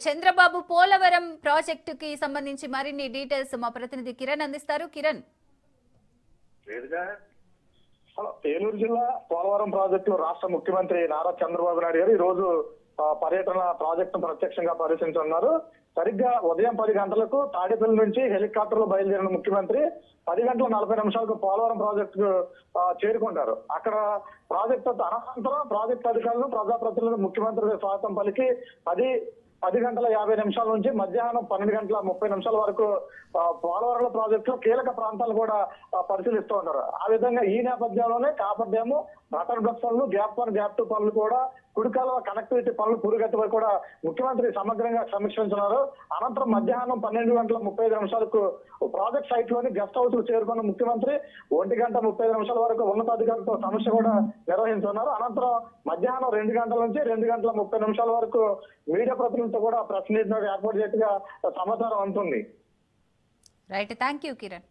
చంద్రబాబు పోలవరం ప్రాజెక్టుకి సంబంధించి మరిన్ని డీటెయిల్స్ మా ప్రతినిధి కిరణ్ అందిస్తారు. కిరణ్. ఏలూరు జిల్లా పోలవరం ప్రాజెక్టులో రాష్ట్ర ముఖ్యమంత్రి నారా చంద్రబాబు నాయుడు గారు ఈ రోజు పర్యటన ప్రాజెక్టును ప్రత్యక్షంగా పరిశీలించనున్నారు. సరిగ్గా ఉదయం 10 గంటలకు తాడేపల్లి నుంచి హెలికాప్టర్ లో బయలుదేరిన ముఖ్యమంత్రి 10 గంటల 40 నిమిషాలకు పోలవరం ప్రాజెక్టు చేరుకుంటారు. అక్కడ ప్రాజెక్టు అనంతరం ప్రాజెక్టు అధికారులు ప్రజాప్రతినిధులు ముఖ్యమంత్రి స్వాగతం పలికి 10 గంటల 50 నిమిషాల నుంచి మధ్యాహ్నం 12 గంటల 30 నిమిషాల వరకు పోలవరం ప్రాజెక్టులో కీలక ప్రాంతాలు కూడా పరిశీలిస్తూ ఉన్నారు. ఆ విధంగా ఈ నేపథ్యంలోనే కాపర్ డ్యాము, బటర్ బ్లాక్ పనులు, గ్యాప్ 1, గ్యాప్ 2 పనులు కూడా, కుడికాలువ కనెక్టివిటీ పనులు పురుగట్టుపై కూడా ముఖ్యమంత్రి సమగ్రంగా సమీక్షించున్నారు. అనంతరం మధ్యాహ్నం 12 గంటల 35 నిమిషాలకు ప్రాజెక్ట్ సైట్ లోని గెస్ట్ హౌస్ కు చేరుకున్న ముఖ్యమంత్రి 1 గంట 35 నిమిషాల వరకు ఉన్నతాధికారులతో సమీక్ష కూడా నిర్వహించున్నారు. అనంతరం మధ్యాహ్నం 2 గంటల నుంచి 2 గంటల 30 నిమిషాల వరకు మీడియా ప్రతినిధులతో కూడా ప్రెస్ మీట్ ఏర్పాటు చేసినట్టుగా సమాచారం అందుతుంది. Right, thank you Kiran.